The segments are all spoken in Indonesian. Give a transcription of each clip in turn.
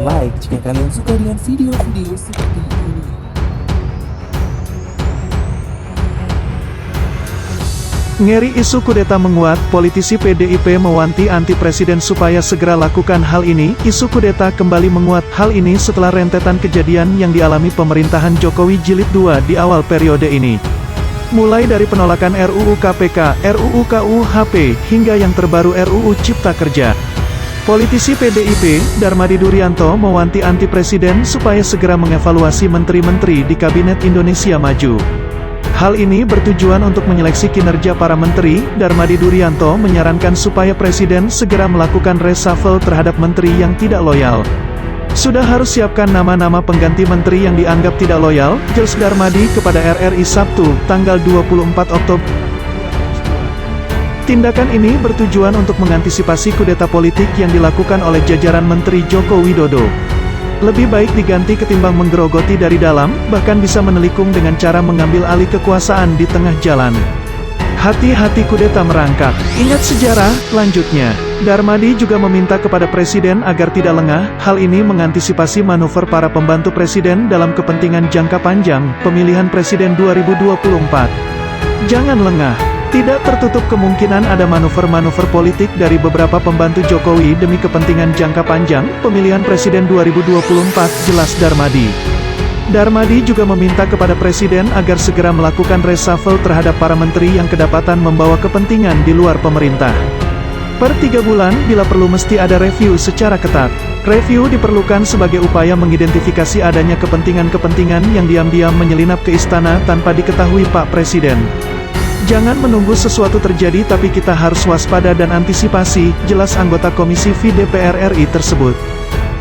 like jika kalian suka dengan video-video seperti ini. Ngeri isu kudeta menguat, politisi PDIP mewanti anti presiden supaya segera lakukan hal ini. Isu kudeta kembali menguat, hal ini setelah rentetan kejadian yang dialami pemerintahan Jokowi Jilid 2 di awal periode ini. Mulai dari penolakan RUU KPK, RUU KUHP, hingga yang terbaru RUU Cipta Kerja. Politisi PDIP, Darmadi Durianto mewanti anti presiden supaya segera mengevaluasi menteri-menteri di Kabinet Indonesia Maju. Hal ini bertujuan untuk menyeleksi kinerja para menteri. Darmadi Durianto menyarankan supaya presiden segera melakukan reshuffle terhadap menteri yang tidak loyal. Sudah harus siapkan nama-nama pengganti menteri yang dianggap tidak loyal, jelas Darmadi kepada RRI Sabtu, tanggal 24 Oktober. Tindakan ini bertujuan untuk mengantisipasi kudeta politik yang dilakukan oleh jajaran Menteri Joko Widodo. Lebih baik diganti ketimbang menggerogoti dari dalam, bahkan bisa menelikung dengan cara mengambil alih kekuasaan di tengah jalan. Hati-hati kudeta merangkak. Ingat sejarah, lanjutnya. Darmadi juga meminta kepada presiden agar tidak lengah, hal ini mengantisipasi manuver para pembantu presiden dalam kepentingan jangka panjang, pemilihan presiden 2024. Jangan lengah. Tidak tertutup kemungkinan ada manuver-manuver politik dari beberapa pembantu Jokowi demi kepentingan jangka panjang, pemilihan presiden 2024, jelas Darmadi. Darmadi juga meminta kepada presiden agar segera melakukan reshuffle terhadap para menteri yang kedapatan membawa kepentingan di luar pemerintah. Per 3 bulan, bila perlu mesti ada review secara ketat. Review diperlukan sebagai upaya mengidentifikasi adanya kepentingan-kepentingan yang diam-diam menyelinap ke istana tanpa diketahui Pak Presiden. Jangan menunggu sesuatu terjadi tapi kita harus waspada dan antisipasi, jelas anggota Komisi V DPR RI tersebut.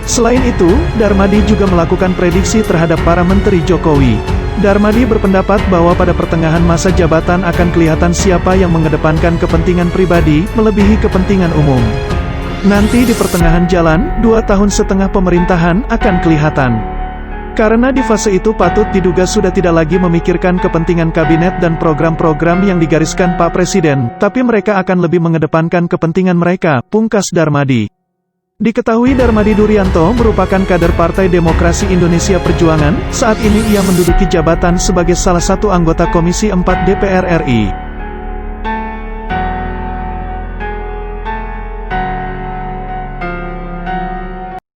Selain itu, Darmadi juga melakukan prediksi terhadap para menteri Jokowi. Darmadi berpendapat bahwa pada pertengahan masa jabatan akan kelihatan siapa yang mengedepankan kepentingan pribadi, melebihi kepentingan umum. Nanti di pertengahan jalan, 2,5 tahun pemerintahan, akan kelihatan. Karena di fase itu patut diduga sudah tidak lagi memikirkan kepentingan kabinet dan program-program yang digariskan Pak Presiden, tapi mereka akan lebih mengedepankan kepentingan mereka, pungkas Darmadi. Diketahui Darmadi Durianto merupakan kader Partai Demokrasi Indonesia Perjuangan, saat ini ia menduduki jabatan sebagai salah satu anggota Komisi 4 DPR RI.